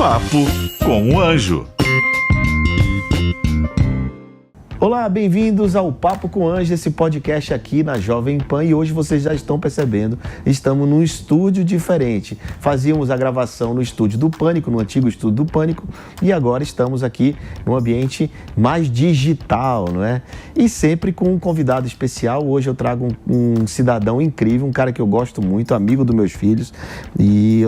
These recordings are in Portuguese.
Papo com o Anjo. Olá, bem-vindos ao Papo com o Anjo, esse podcast aqui na Jovem Pan, e hoje vocês já estão percebendo, estamos num estúdio diferente. Fazíamos a gravação no estúdio do Pânico, no antigo estúdio do Pânico, e agora estamos aqui num ambiente mais digital, não é? E sempre com um convidado especial. Hoje eu trago um cidadão incrível, um cara que eu gosto muito, amigo dos meus filhos, e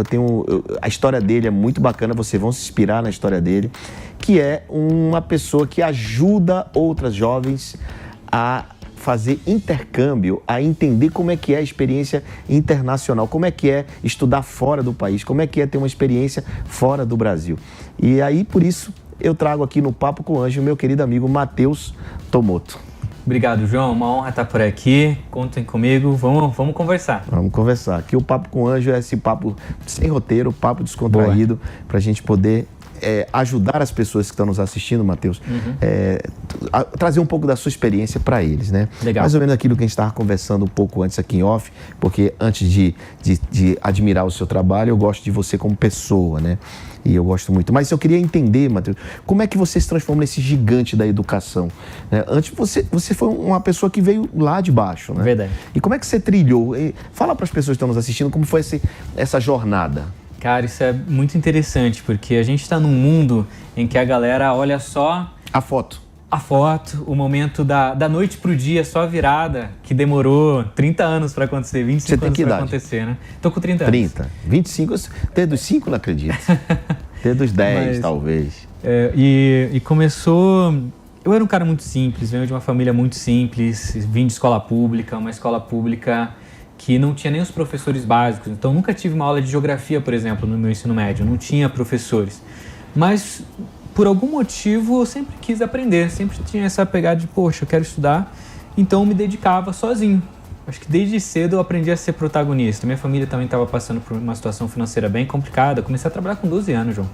a história dele é muito bacana, vocês vão se inspirar na história dele, que é uma pessoa que ajuda outras jovens a fazer intercâmbio, a entender como é que é a experiência internacional, como é que é estudar fora do país, como é que é ter uma experiência fora do Brasil. E aí, por isso, eu trago aqui no Papo com o Anjo o meu querido amigo Matheus Tomoto. Obrigado, João. Uma honra estar por aqui. Contem comigo. Vamos conversar. Vamos conversar. Aqui o Papo com o Anjo é esse papo sem roteiro, papo descontraído, para a gente poder ajudar as pessoas que estão nos assistindo, Matheus, a trazer um pouco da sua experiência para eles, né? Legal. Mais ou menos aquilo que a gente estava conversando um pouco antes aqui em off, porque antes de admirar o seu trabalho, eu gosto de você como pessoa, né? E eu gosto muito. Mas eu queria entender, Matheus, como é que você se transforma nesse gigante da educação? Né? Antes você foi uma pessoa que veio lá de baixo, né? Verdade. E como é que você trilhou? Fala para as pessoas que estão nos assistindo como foi essa jornada. Cara, isso é muito interessante, porque a gente está num mundo em que a galera olha só a foto, o momento da noite pro dia, só a virada, que demorou 30 anos para acontecer, 25 anos para acontecer, né? Tô com 30 anos. 30, 25, até dos 5 não acredito. Até dos 10, talvez. E começou... Eu era um cara muito simples, venho de uma família muito simples, vim de escola pública, uma escola pública que não tinha nem os professores básicos. Então, nunca tive uma aula de geografia, por exemplo, no meu ensino médio. Não tinha professores. Mas, por algum motivo, eu sempre quis aprender. Sempre tinha essa pegada de, poxa, eu quero estudar. Então, eu me dedicava sozinho. Acho que desde cedo eu aprendi a ser protagonista. Minha família também estava passando por uma situação financeira bem complicada. Eu comecei a trabalhar com 12 anos, João.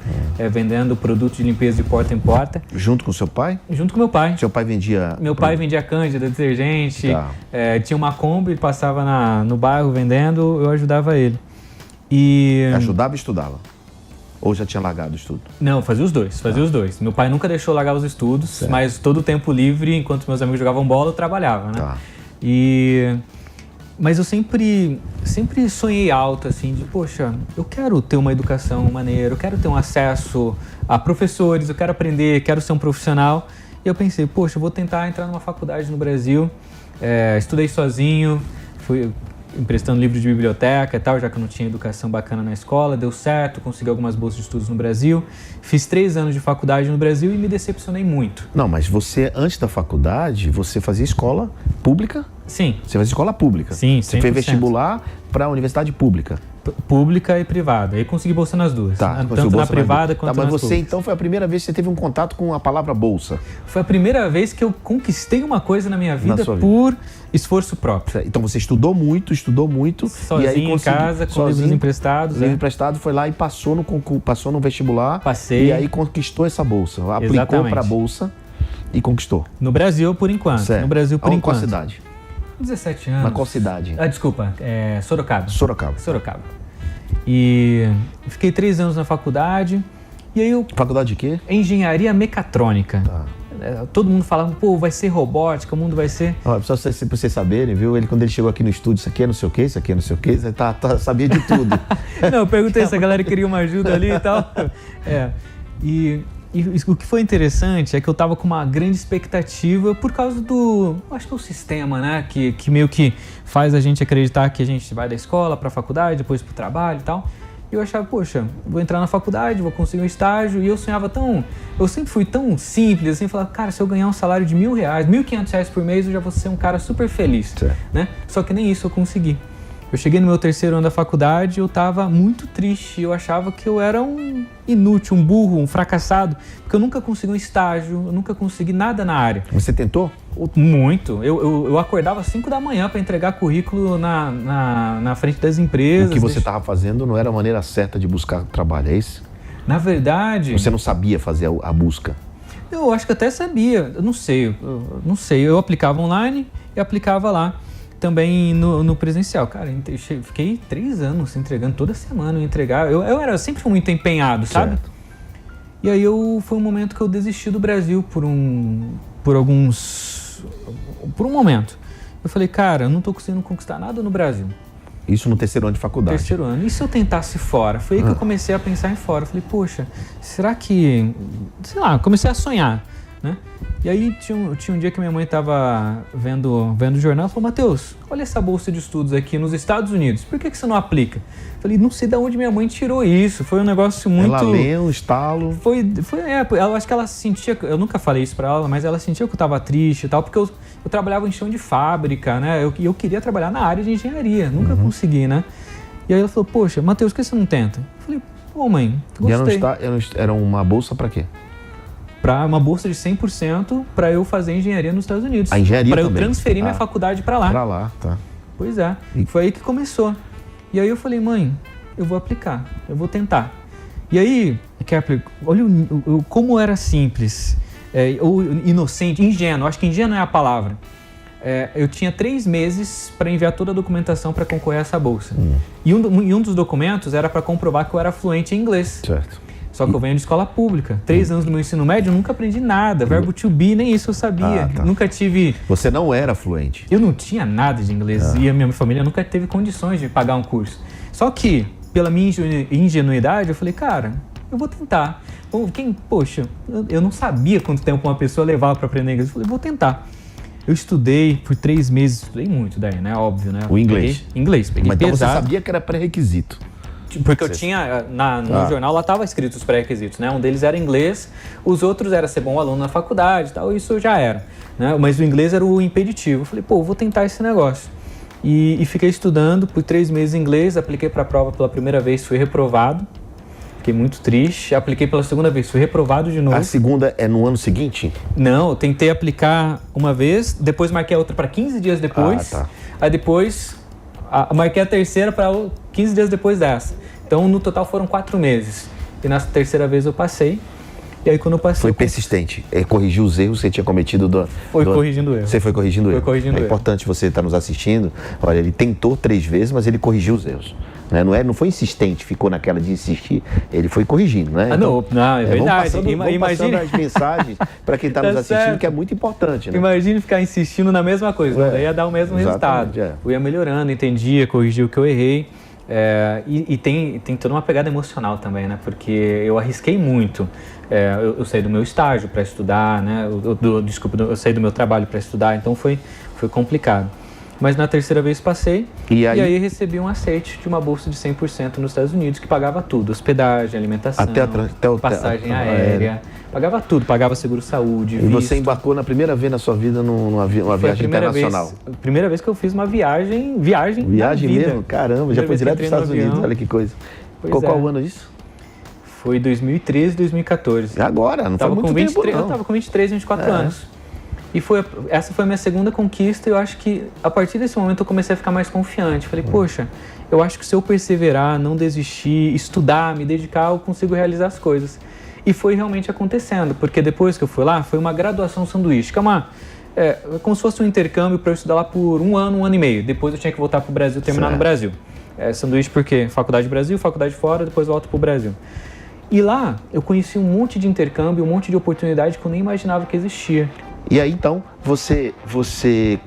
Vendendo produtos de limpeza de porta em porta. Junto com seu pai? Junto com meu pai. Seu pai vendia... Meu pai vendia Cândida, detergente. Tá. Tinha uma Kombi, ele passava no bairro vendendo, eu ajudava ele. Ajudava e estudava? Ou já tinha largado o estudo? Não, fazia os dois. Meu pai nunca deixou largar os estudos, certo. Mas todo o tempo livre, enquanto meus amigos jogavam bola, eu trabalhava, né? Tá. Mas eu sempre sonhei alto, assim, de, poxa, eu quero ter uma educação maneira, eu quero ter um acesso a professores, eu quero aprender, quero ser um profissional. E eu pensei, poxa, eu vou tentar entrar numa faculdade no Brasil. Estudei sozinho, fui emprestando livros de biblioteca e tal, já que eu não tinha educação bacana na escola, deu certo, consegui algumas bolsas de estudos no Brasil, fiz 3 anos de faculdade no Brasil e me decepcionei muito. Não, mas você, antes da faculdade, você fazia escola pública? Sim. Você fazia escola pública? Sim, 100%. Você fez vestibular para a universidade pública? Pública e privada. Aí consegui bolsa nas duas. Tá, tanto na privada quanto nas públicas. Mas você, então, foi a primeira vez que você teve um contato com a palavra bolsa? Foi a primeira vez que eu conquistei uma coisa na minha vida por esforço próprio. Então você estudou muito. Sozinho, e aí em casa, com livros emprestados. Livro emprestado, foi lá e passou no concurso, passou no vestibular. Passei. E aí conquistou essa bolsa. Aplicou para a bolsa e conquistou. No Brasil, por enquanto. Certo. No Brasil, por enquanto. Qual cidade? 17 anos. Na qual cidade? Desculpa, Sorocaba. Sorocaba. E fiquei 3 anos na faculdade. E aí Faculdade de quê? Engenharia mecatrônica. Tá. Todo mundo falava, pô, vai ser robótica, o mundo vai ser... Só pra vocês saberem, viu? Quando ele chegou aqui no estúdio, isso aqui é não sei o quê, isso aqui é não sei o quê, ele sabia de tudo. Não, eu perguntei se a galera queria uma ajuda ali e tal. E o que foi interessante é que eu tava com uma grande expectativa por causa acho que é o sistema, né? Que meio que faz a gente acreditar que a gente vai da escola pra faculdade, depois pro trabalho e tal. E eu achava, poxa, vou entrar na faculdade, vou conseguir um estágio. E eu sonhava eu sempre fui tão simples, assim, falava, cara, se eu ganhar um salário de R$1.000, R$1.500 por mês, eu já vou ser um cara super feliz, né? Só que nem isso eu consegui. Eu cheguei no meu 3º ano da faculdade, eu tava muito triste, eu achava que eu era um inútil, um burro, um fracassado, porque eu nunca consegui um estágio, eu nunca consegui nada na área. Você tentou? Muito. Eu acordava às 5 da manhã para entregar currículo na frente das empresas. O que você estava fazendo não era a maneira certa de buscar trabalho, é isso? Na verdade... Você não sabia fazer a busca? Eu acho que até sabia, eu não sei. Eu aplicava online e aplicava lá. Também no presencial. Cara, fiquei 3 anos entregando toda semana. Eu sempre fui muito empenhado, sabe? Certo. E aí foi um momento que eu desisti do Brasil por um momento. Eu falei, cara, eu não tô conseguindo conquistar nada no Brasil. Isso no terceiro ano de faculdade. Terceiro ano. E se eu tentasse fora? Foi aí que eu comecei a pensar em fora. Eu falei, poxa, será que... Sei lá, comecei a sonhar, né? E aí tinha um dia que minha mãe estava vendo o jornal e falou, Matheus, olha essa bolsa de estudos aqui nos Estados Unidos, por que você não aplica? Eu falei, não sei de onde minha mãe tirou isso, foi um negócio muito... Ela leu, estalo... Eu acho que ela sentia, eu nunca falei isso pra ela, mas ela sentia que eu estava triste e tal, porque eu trabalhava em chão de fábrica, né? Eu queria trabalhar na área de engenharia, nunca consegui, né? E aí ela falou, poxa, Matheus, por que você não tenta? Eu falei, pô mãe, gostei. E era uma bolsa pra quê? Para uma bolsa de 100% para eu fazer engenharia nos Estados Unidos. A engenharia para eu também. transferir minha faculdade para lá. Para lá, tá. Pois é. Foi aí que começou. E aí eu falei, mãe, eu vou aplicar, eu vou tentar. E aí, Kepler, olha como era simples, ou inocente, ingênuo, acho que ingênuo é a palavra. Eu tinha 3 meses para enviar toda a documentação para concorrer a essa bolsa. E um dos documentos era para comprovar que eu era fluente em inglês. Certo. Só que eu venho de escola pública. 3 anos do meu ensino médio, eu nunca aprendi nada. Verbo to be, nem isso eu sabia. Tá. Nunca tive... Você não era fluente. Eu não tinha nada de inglês. E a minha família nunca teve condições de pagar um curso. Só que, pela minha ingenuidade, eu falei, cara, eu vou tentar. Poxa, eu não sabia quanto tempo uma pessoa levava para aprender inglês. Eu falei, vou tentar. Eu estudei por 3 meses. Estudei muito daí, né? Óbvio, né? O inglês? Inglês. Peguei Mas então pesado. você sabia que era pré-requisito. Porque eu tinha, no jornal lá estava escrito os pré-requisitos, né? Um deles era inglês, os outros era ser bom aluno na faculdade e tal, isso já era, né? Mas o inglês era o impeditivo. Eu falei, pô, vou tentar esse negócio. E fiquei estudando por 3 meses inglês, apliquei para a prova pela primeira vez, fui reprovado. Fiquei muito triste. Apliquei pela segunda vez, fui reprovado de novo. A segunda é no ano seguinte? Não, eu tentei aplicar uma vez, depois marquei a outra para 15 dias depois. Tá. Aí depois marquei a terceira para 15 dias depois dessa. Então, no total foram 4 meses. E na terceira vez eu passei. E aí, quando eu passei... Foi persistente. Corrigiu os erros que você tinha cometido. Corrigindo erros. Você foi corrigindo erros. Foi corrigindo erros. É importante você estar nos assistindo. Olha, ele tentou 3 vezes, mas ele corrigiu os erros. Né? Não foi insistente, ficou naquela de insistir. Ele foi corrigindo, né? Então, não, é verdade. Vamos passando as mensagens para quem está nos assistindo, certo. Que é muito importante, né? Imagine ficar insistindo na mesma coisa. Daí ia dar o mesmo resultado. Eu ia melhorando, entendia, corrigia o que eu errei. E tem toda uma pegada emocional também, né? Porque eu arrisquei muito. Eu saí do meu estágio para estudar, né? Eu saí do meu trabalho para estudar, então foi complicado. Mas na terceira vez passei e aí recebi um aceite de uma bolsa de 100% nos Estados Unidos que pagava tudo, hospedagem, alimentação, passagem aérea, pagava tudo, pagava seguro-saúde, visto. E você embarcou na primeira vez na sua vida numa viagem internacional? Primeira vez que eu fiz uma viagem mesmo? Caramba, já foi direto para os Estados Unidos, olha que coisa. Qual o ano disso? Foi 2013, 2014. Agora, não foi muito tempo não. Eu estava com 23, 24 anos. E essa foi a minha segunda conquista e eu acho que a partir desse momento eu comecei a ficar mais confiante. Falei, poxa, eu acho que se eu perseverar, não desistir, estudar, me dedicar, eu consigo realizar as coisas. E foi realmente acontecendo, porque depois que eu fui lá, foi uma graduação sanduíche, como se fosse um intercâmbio para eu estudar lá por 1 ano, 1 ano e meio. Depois eu tinha que voltar para o Brasil, terminar no Brasil. Sanduíche porque faculdade Brasil, faculdade fora, depois volto para o Brasil. E lá eu conheci um monte de intercâmbio, um monte de oportunidade que eu nem imaginava que existia. E aí, então, você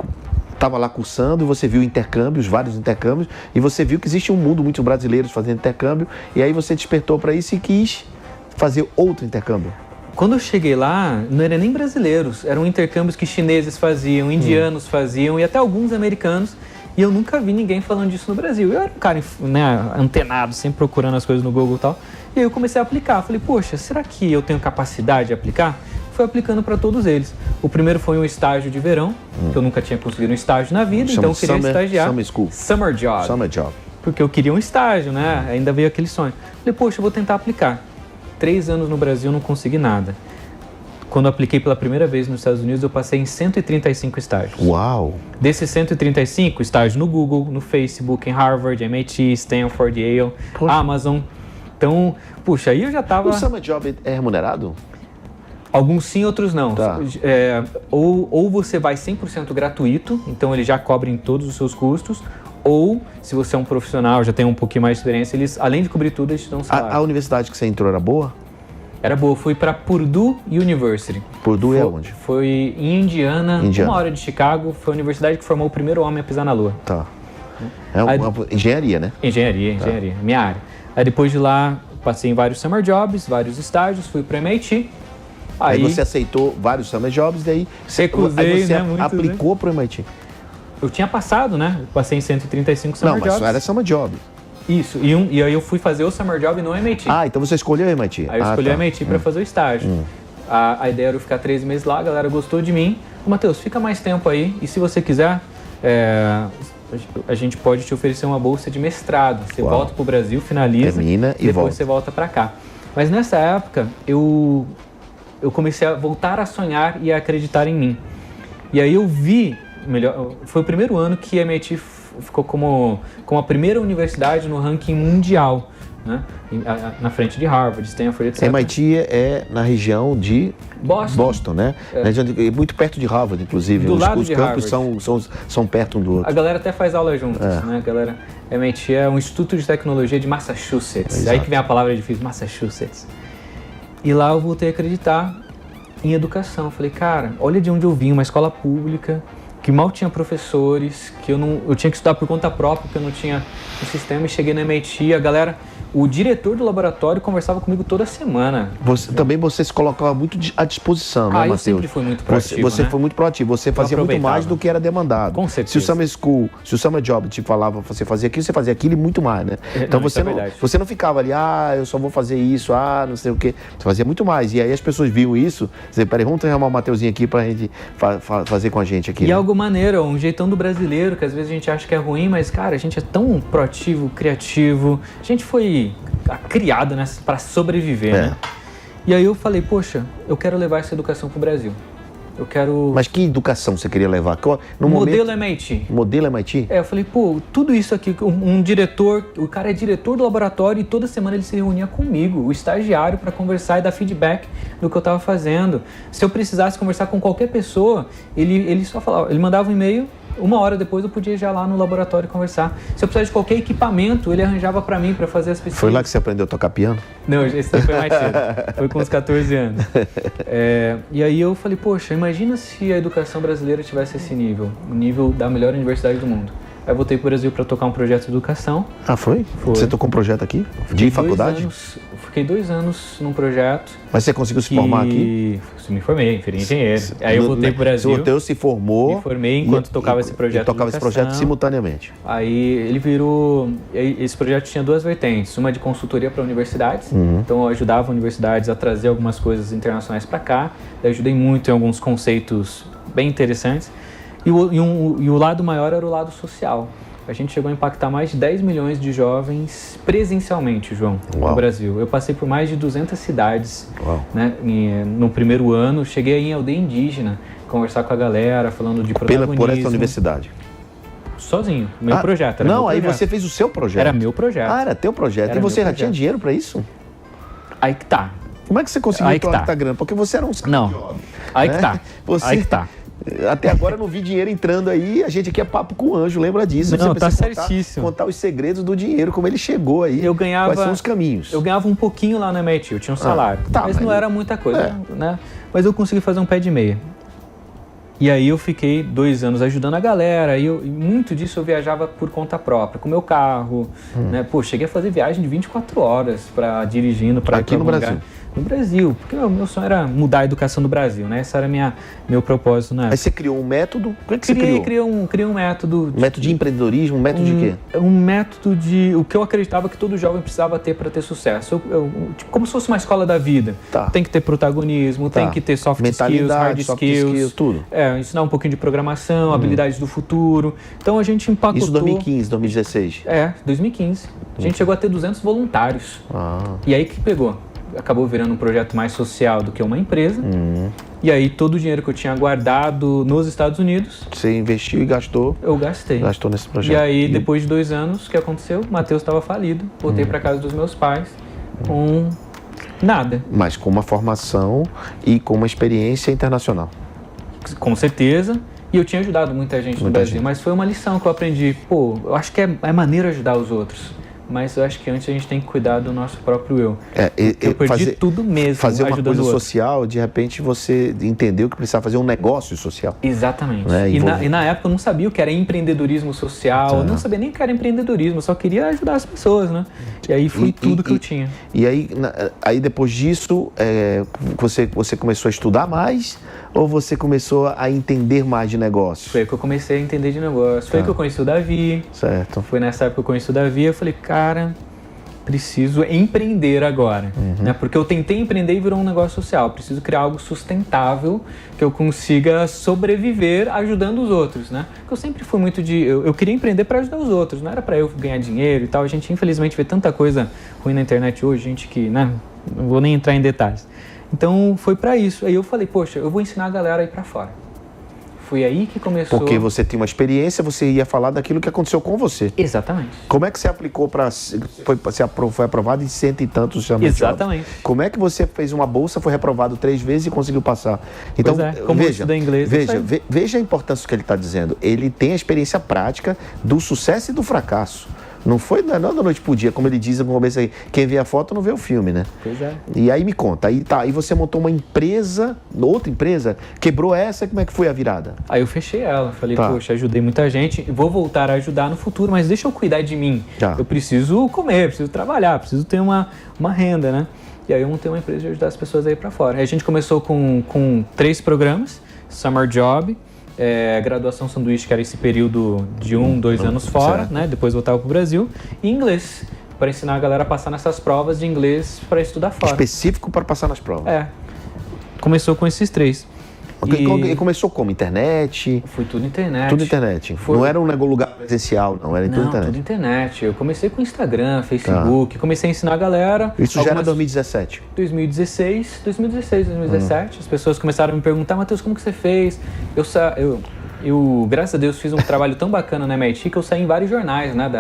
estava lá cursando e você viu intercâmbios, vários intercâmbios, e você viu que existe um mundo, muitos brasileiros fazendo intercâmbio, e aí você despertou para isso e quis fazer outro intercâmbio. Quando eu cheguei lá, não eram nem brasileiros, eram intercâmbios que chineses faziam, indianos faziam, e até alguns americanos, e eu nunca vi ninguém falando disso no Brasil. Eu era um cara, né, antenado, sempre procurando as coisas no Google e tal, e aí eu comecei a aplicar. Falei, poxa, será que eu tenho capacidade de aplicar? Fui aplicando para todos eles. O primeiro foi um estágio de verão, que eu nunca tinha conseguido um estágio na vida, então eu queria estagiar. Summer job. Porque eu queria um estágio, né? Ainda veio aquele sonho. Falei, poxa, eu vou tentar aplicar. 3 anos no Brasil, não consegui nada. Quando eu apliquei pela primeira vez nos Estados Unidos, eu passei em 135 estágios. Uau! Desses 135, estágio no Google, no Facebook, em Harvard, MIT, Stanford, Yale, Amazon. Então, puxa, aí eu já tava... O Summer Job é remunerado? Alguns sim, outros não. Tá. Ou você vai 100% gratuito, então ele já cobre em todos os seus custos, ou se você é um profissional, já tem um pouquinho mais de experiência, eles, além de cobrir tudo, eles te dão um salário. A universidade que você entrou era boa? Era boa. Eu fui para Purdue University. Purdue é onde? Foi em Indiana, 1 hora de Chicago. Foi a universidade que formou o primeiro homem a pisar na Lua. Tá. É uma engenharia, né? Engenharia, minha área. Aí depois de lá, passei em vários summer jobs, vários estágios, fui para MIT. Aí você aceitou vários summer jobs, daí recusei, aí você né, aplicou para o MIT. Eu tinha passado, né? Eu passei em 135 summer jobs. Não, mas era summer job. Isso, e aí eu fui fazer o summer job no MIT. Ah, então você escolheu o MIT. Aí eu escolhi o MIT para fazer o estágio. A ideia era eu ficar 3 meses lá, a galera gostou de mim. Matheus, fica mais tempo aí e se você quiser, a gente pode te oferecer uma bolsa de mestrado. Você volta pro Brasil, finaliza, termina e depois volta. Você volta para cá. Mas nessa época, eu comecei a voltar a sonhar e a acreditar em mim. E aí eu vi, foi o primeiro ano que a MIT ficou como a primeira universidade no ranking mundial, né? Na frente de Harvard, Stanford, etc. MIT é na região de Boston, né? Muito perto de Harvard, inclusive. Do lado os de campos Harvard. são perto um do outro. A galera até faz aula juntos, né? MIT é um Instituto de Tecnologia de Massachusetts. Exato. Aí que vem a palavra difícil, Massachusetts. E lá eu voltei a acreditar em educação. Falei, cara, olha de onde eu vim, uma escola pública, que mal tinha professores, que eu tinha que estudar por conta própria, porque eu não tinha um sistema, e cheguei no MIT, o diretor do laboratório conversava comigo toda semana. Também você se colocava muito à disposição, né, Matheus? Eu sempre fui muito proativo, Você foi muito proativo, você fazia muito mais do que era demandado. Com certeza. Se o Summer Job te falava, você fazia aquilo e muito mais, né? Então você não ficava ali, eu só vou fazer isso, não sei o quê. Você fazia muito mais. E aí as pessoas viam isso, diziam, peraí, vamos chamar o Mateuzinho aqui pra gente fazer com a gente aqui. E né? algo maneiro, um jeitão do brasileiro, que às vezes a gente acha que é ruim, mas, cara, a gente é tão proativo, criativo. A gente foi criado, né, para sobreviver, né? E aí eu falei, poxa, eu quero levar essa educação pro Brasil. Eu quero... Mas que educação você queria levar? Modelo MIT. Modelo MIT? Eu falei, tudo isso aqui, um diretor, o cara é diretor do laboratório e toda semana ele se reunia comigo, o estagiário, para conversar e dar feedback do que eu estava fazendo. Se eu precisasse conversar com qualquer pessoa, ele só falava, ele mandava um e-mail, 1 hora depois eu podia ir já lá no laboratório conversar. Se eu precisasse de qualquer equipamento, ele arranjava para mim, para fazer as pesquisas. Foi lá que você aprendeu a tocar piano? Não, esse foi mais cedo. Foi com uns 14 anos. E aí eu falei, poxa, imagina se a educação brasileira tivesse esse nível, o nível da melhor universidade do mundo. Aí eu voltei para o Brasil para tocar um projeto de educação. Ah, foi? Você tocou um projeto aqui? De faculdade? Fiquei 2 anos num projeto. Mas você conseguiu se formar aqui? Me formei, virei engenheiro. Aí eu voltei para o Brasil. O Matheus se formou. Me formei enquanto tocava esse projeto. Tocava esse projeto simultaneamente. Aí ele virou. Esse projeto tinha 2 vertentes. Uma de consultoria para universidades. Então eu ajudava universidades a trazer algumas coisas internacionais para cá. Eu ajudei muito em alguns conceitos bem interessantes. E o lado maior era o lado social. A gente chegou a impactar mais de 10 milhões de jovens presencialmente, João, no Brasil. Eu passei por mais de 200 cidades, né, no primeiro ano. Cheguei em aldeia indígena, conversar com a galera, falando de protagonismo. Por essa universidade? Sozinho, meu projeto. Era meu aí projeto. você fez o seu projeto? Era meu projeto. Era teu projeto. E você já tinha dinheiro para isso? Aí que tá. Como é que você conseguiu toda a grana? Porque você era um... Não, aí que tá. Aí que tá. Até agora eu não vi dinheiro entrando aí, a gente aqui é papo com o anjo, lembra disso? Não, tá certíssimo. Contar os segredos do dinheiro, como ele chegou aí, quais são os caminhos. Eu ganhava um pouquinho lá no MIT, eu tinha um salário, mas não era muita coisa, né? Mas eu consegui fazer um pé de meia. E aí eu fiquei 2 anos ajudando a galera, e muito disso eu viajava por conta própria, com meu carro, né? Cheguei a fazer viagem de 24 horas dirigindo para aqui no Brasil. No Brasil, porque o meu sonho era mudar a educação do Brasil, né? Esse era meu propósito, né? Aí você criou um método? Como é que você criou? Criei um método. Um método de empreendedorismo? Um método de quê? Um método de... O que eu acreditava que todo jovem precisava ter para ter sucesso. Tipo, como se fosse uma escola da vida. Tem que ter protagonismo, tem que ter soft skills, hard skills. Tudo. Ensinar um pouquinho de programação, habilidades do futuro. Então a gente empacotou... Isso 2015, 2016? 2015. A gente chegou a ter 200 voluntários. E aí que pegou? Acabou virando um projeto mais social do que uma empresa. E aí todo o dinheiro que eu tinha guardado nos Estados Unidos... Você investiu e gastou? Eu gastei. Gastou nesse projeto. E aí, depois de 2 anos, o que aconteceu? O Matheus estava falido. Voltei para casa dos meus pais com nada. Mas com uma formação e com uma experiência internacional. Com certeza. E eu tinha ajudado muita gente no Brasil. Mas foi uma lição que eu aprendi. Eu acho que é maneiro ajudar os outros. mas eu acho que antes a gente tem que cuidar do nosso próprio eu. Eu perdi tudo mesmo fazer uma ajudando coisa o outro. social, de repente você entendeu que precisava fazer um negócio social. Exatamente. Né? E na época eu não sabia o que era empreendedorismo social, eu não sabia nem o que era empreendedorismo, eu só queria ajudar as pessoas, né? E aí foi tudo que eu tinha. E aí depois disso, você começou a estudar mais ou você começou a entender mais de negócio? Foi aí que eu comecei a entender de negócio. Foi aí que eu conheci o Davi. Certo. Foi nessa época que eu conheci o Davi, eu falei, cara, preciso empreender agora, né? Porque eu tentei empreender e virou um negócio social. Preciso criar algo sustentável que eu consiga sobreviver ajudando os outros, né? Porque eu sempre fui muito eu queria empreender para ajudar os outros, não era para eu ganhar dinheiro e tal. A gente infelizmente vê tanta coisa ruim na internet hoje, gente que, né? Não vou nem entrar em detalhes. Então foi para isso. Aí eu falei, poxa, eu vou ensinar a galera a ir para fora. Foi aí que começou... Porque você tinha uma experiência, você ia falar daquilo que aconteceu com você. Exatamente. Como é que você aplicou foi aprovado em 100 e tantos chamados? Exatamente. Como é que você fez uma bolsa, foi reprovado 3 vezes e conseguiu passar? Então, Como eu estudei inglês... Veja a importância do que ele está dizendo. Ele tem a experiência prática do sucesso e do fracasso. Não foi da noite pro dia, como ele diz no começo aí. Quem vê a foto não vê o filme, né? Pois é. E aí me conta, aí você montou uma empresa, outra empresa, quebrou essa, como é que foi a virada? Aí eu fechei ela, falei, poxa, ajudei muita gente, vou voltar a ajudar no futuro, mas deixa eu cuidar de mim. Eu preciso comer, preciso trabalhar, preciso ter uma renda, né? E aí eu montei uma empresa de ajudar as pessoas a ir pra fora. Aí a gente começou com 3 programas, Summer Job, graduação sanduíche, que era esse período de 2 anos fora, né? Depois voltava pro Brasil, e inglês, para ensinar a galera a passar nessas provas de inglês para estudar fora. Específico para passar nas provas. Começou com esses 3. E começou como? Internet? Foi tudo internet. Tudo internet. Não era um lugar presencial, não, era tudo internet. Tudo internet. Eu comecei com Instagram, Facebook, comecei a ensinar a galera. Isso já era 2017? 2016, 2017. As pessoas começaram a me perguntar, Matheus, como que você fez? Eu, graças a Deus, fiz um trabalho tão bacana na MIT que eu saí em vários jornais, né,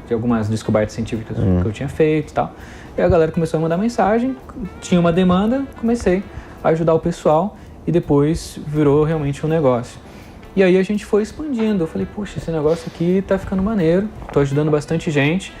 de algumas descobertas científicas que eu tinha feito e tal. E a galera começou a mandar mensagem, tinha uma demanda, comecei a ajudar o pessoal. E depois virou realmente um negócio. E aí a gente foi expandindo. Eu falei, poxa, esse negócio aqui tá ficando maneiro. Tô ajudando bastante gente.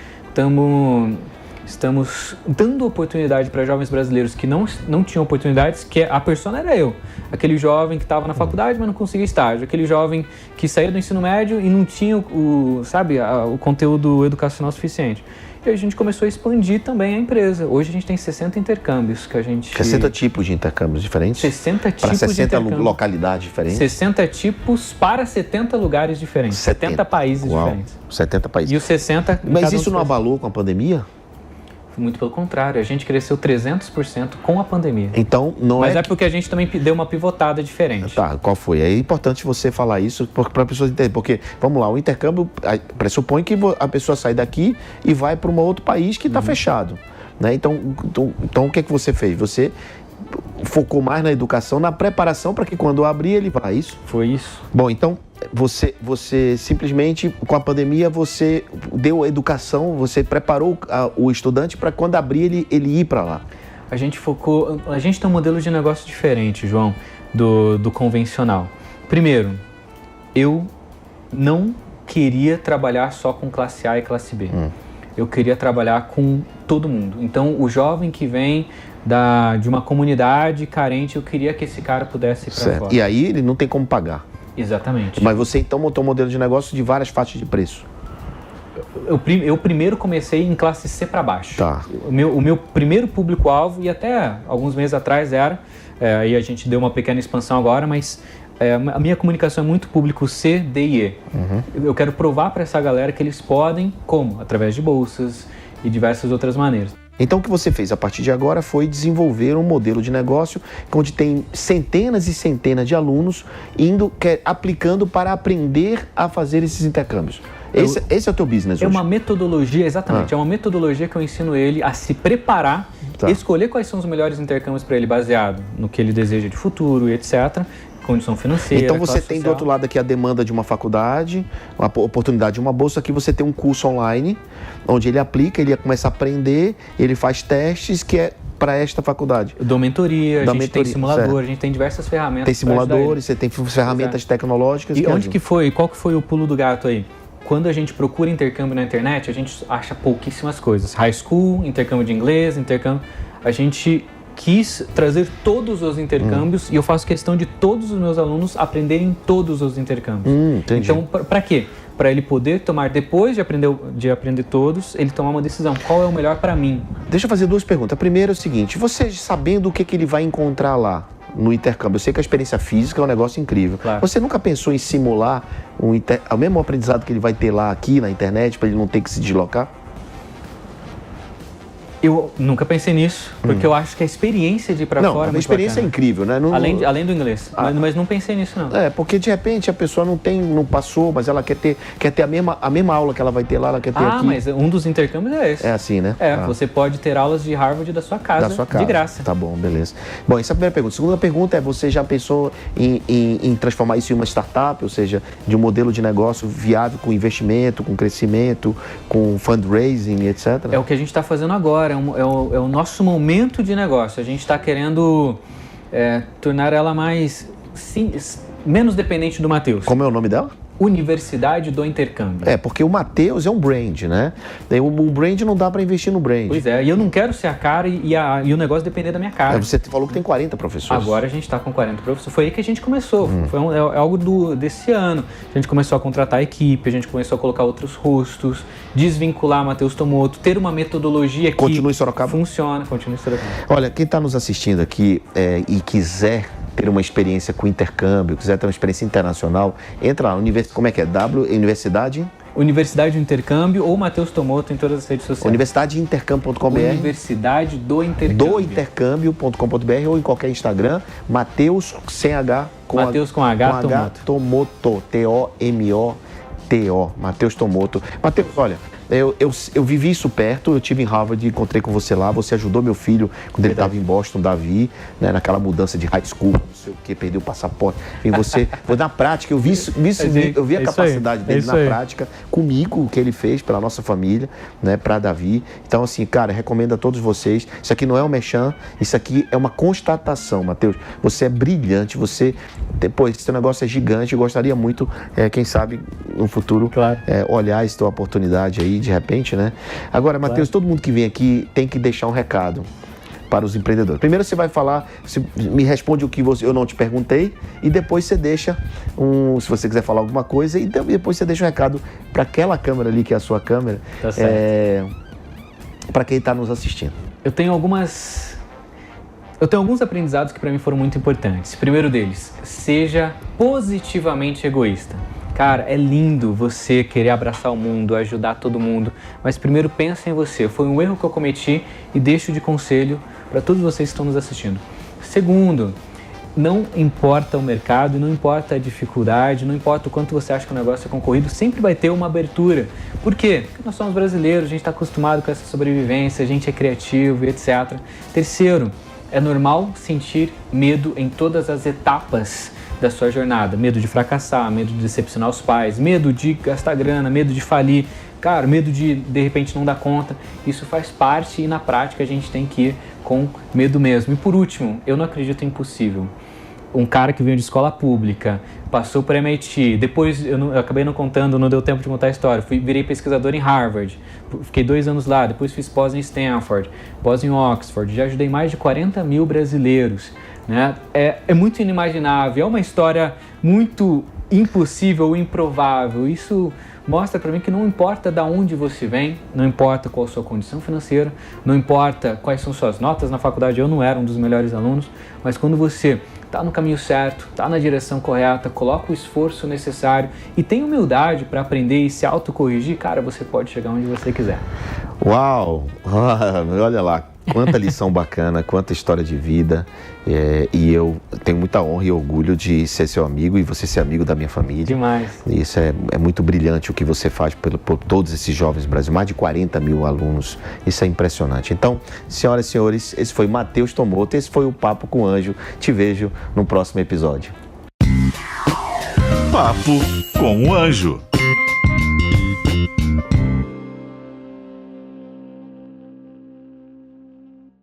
Estamos dando oportunidade para jovens brasileiros que não tinham oportunidades, que a persona era eu. Aquele jovem que estava na faculdade, mas não conseguia estágio. Aquele jovem que saía do ensino médio e não tinha o conteúdo educacional suficiente. E a gente começou a expandir também a empresa. Hoje a gente tem 60 intercâmbios que a gente... 60 tipos de intercâmbios diferentes? 60 tipos para 60 de intercâmbio. Localidades diferentes? 60 tipos para 70 lugares diferentes. 70 países diferentes. 70 países. E os 60... Mas isso não abalou com a pandemia? Muito pelo contrário, a gente cresceu 300% com a pandemia. Então, não Mas é porque a gente também deu uma pivotada diferente. Tá, qual foi? É importante você falar isso para as pessoas entenderem. Porque, vamos lá, o intercâmbio pressupõe que a pessoa sai daqui e vai para um outro país que está fechado. Né? Então, o que é que você fez? Você focou mais na educação, na preparação para que quando abrir ele vá, isso? Foi isso. Bom, então, você simplesmente, com a pandemia, você deu educação, você preparou o estudante para quando abrir ele ir para lá. A gente tem um modelo de negócio diferente, João, do convencional. Primeiro, eu não queria trabalhar só com classe A e classe B. Eu queria trabalhar com todo mundo. Então, o jovem que vem de uma comunidade carente, eu queria que esse cara pudesse ir para fora. E aí ele não tem como pagar. Exatamente. Mas você então montou um modelo de negócio de várias faixas de preço. Eu primeiro comecei em classe C para baixo. Tá. O meu primeiro público-alvo, e até alguns meses atrás aí a gente deu uma pequena expansão agora, mas a minha comunicação é muito público C, D e E. Eu quero provar para essa galera que eles podem, como? Através de bolsas e diversas outras maneiras. Então o que você fez a partir de agora foi desenvolver um modelo de negócio onde tem centenas e centenas de alunos aplicando para aprender a fazer esses intercâmbios. Esse é o teu business hoje? É uma metodologia, exatamente. É uma metodologia que eu ensino ele a se preparar, escolher quais são os melhores intercâmbios para ele, baseado no que ele deseja de futuro e etc., condição financeira. Então você tem do outro lado aqui a demanda de uma faculdade, a oportunidade de uma bolsa, aqui você tem um curso online, onde ele aplica, ele começa a aprender, ele faz testes, que é para esta faculdade. Eu dou mentoria, a gente tem simulador, certo. A gente tem diversas ferramentas. Tem simuladores, você tem ferramentas tecnológicas. E onde que foi? Qual que foi o pulo do gato aí? quando a gente procura intercâmbio na internet, a gente acha pouquíssimas coisas. High school, intercâmbio de inglês, intercâmbio... A gente quis trazer todos os intercâmbios e eu faço questão de todos os meus alunos aprenderem todos os intercâmbios. Entendi. Então, para quê? Para ele poder tomar, depois de aprender todos, ele tomar uma decisão. Qual é o melhor para mim? Deixa eu fazer duas perguntas. A primeira é o seguinte, você sabendo o que ele vai encontrar lá no intercâmbio, eu sei que a experiência física é um negócio incrível. Claro. Você nunca pensou em simular o mesmo aprendizado que ele vai ter lá aqui na internet, para ele não ter que se deslocar? Eu nunca pensei nisso, porque eu acho que a experiência de ir pra fora é a muito experiência bacana. é incrível, né? Além do inglês, mas não pensei nisso não. Porque de repente a pessoa não passou, mas ela quer ter a mesma aula que ela vai ter lá, ela quer ter aqui. Mas um dos intercâmbios é esse. É assim, né? Você pode ter aulas de Harvard da sua casa, de graça. Tá bom, beleza. Bom, essa é a primeira pergunta. A segunda pergunta é, você já pensou em transformar isso em uma startup, ou seja, de um modelo de negócio viável, com investimento, com crescimento, com fundraising, etc? É o que a gente está fazendo agora, é o nosso momento de negócio. A gente está querendo tornar ela menos dependente do Matheus. Como é o nome dela? Universidade do Intercâmbio. Porque o Matheus é um brand, né? O brand não dá para investir no brand. Pois é, e eu não quero ser a cara e o negócio depender da minha cara. Você falou que tem 40 professores. Agora a gente está com 40 professores. Foi aí que a gente começou. Foi algo desse ano. A gente começou a contratar a equipe, a gente começou a colocar outros rostos, desvincular Matheus Tomoto, ter uma metodologia que continua em Sorocaba? Funciona, continua em Sorocaba. Olha, quem está nos assistindo aqui e quiser ter uma experiência com intercâmbio, quiser ter uma experiência internacional, entra lá, como é que é? Universidade do Intercâmbio ou Matheus Tomoto em todas as redes sociais. Universidadeintercâmbio.com.br. Universidade do Intercâmbio. Do intercâmbio.com.br ou em qualquer Instagram, Matheus sem H, Matheus com H, Tomoto, T-O-M-O-T-O, Matheus Tomoto. Matheus, olha, eu vivi isso perto, eu estive em Harvard, encontrei com você lá, você ajudou meu filho quando ele estava em Boston, Davi, né, naquela mudança de high school, não sei o que, perdeu o passaporte. E você, na prática, eu vi a capacidade dele na prática, comigo, o que ele fez pela nossa família, né, para Davi. Então, assim, cara, recomendo a todos vocês. Isso aqui não é um merchan, isso aqui é uma constatação, Matheus. Você é brilhante, depois, esse negócio é gigante, eu gostaria muito, quem sabe, no futuro, olhar essa tua oportunidade aí, de repente, né? Agora, Matheus, todo mundo que vem aqui tem que deixar um recado para os empreendedores. Primeiro você vai falar, você me responde o que eu não te perguntei e depois você deixa se você quiser falar alguma coisa, e depois você deixa um recado para aquela câmera ali, que é a sua câmera, para quem está nos assistindo. Eu tenho alguns aprendizados que para mim foram muito importantes. Primeiro deles, seja positivamente egoísta. Cara, é lindo você querer abraçar o mundo, ajudar todo mundo, mas primeiro pensa em você. Foi um erro que eu cometi e deixo de conselho para todos vocês que estão nos assistindo. Segundo, não importa o mercado, não importa a dificuldade, não importa o quanto você acha que o negócio é concorrido, sempre vai ter uma abertura. Por quê? Porque nós somos brasileiros, a gente está acostumado com essa sobrevivência, a gente é criativo e etc. Terceiro, é normal sentir medo em todas as etapas da sua jornada. Medo de fracassar, medo de decepcionar os pais, medo de gastar grana, medo de falir, cara, medo de repente não dar conta. Isso faz parte e na prática a gente tem que ir com medo mesmo. E por último, eu não acredito em impossível. Um cara que veio de escola pública, passou por MIT, depois eu acabei não contando, não deu tempo de contar a história, virei pesquisador em Harvard, fiquei 2 anos lá, depois fiz pós em Stanford, pós em Oxford, já ajudei mais de 40 mil brasileiros, né? É muito inimaginável, é uma história muito impossível ou improvável. Isso mostra para mim que não importa de onde você vem, não importa qual a sua condição financeira, não importa quais são suas notas na faculdade, eu não era um dos melhores alunos, mas quando você está no caminho certo, está na direção correta, coloca o esforço necessário e tem humildade para aprender e se autocorrigir, cara, você pode chegar onde você quiser. Uau! Olha lá, quanta lição bacana, quanta história de vida, e eu tenho muita honra e orgulho de ser seu amigo e você ser amigo da minha família. Demais. Isso é muito brilhante o que você faz por todos esses jovens brasileiros, mais de 40 mil alunos, isso é impressionante. Então, senhoras e senhores, esse foi Matheus Tomoto, esse foi o Papo com o Anjo, te vejo no próximo episódio. Papo com o Anjo.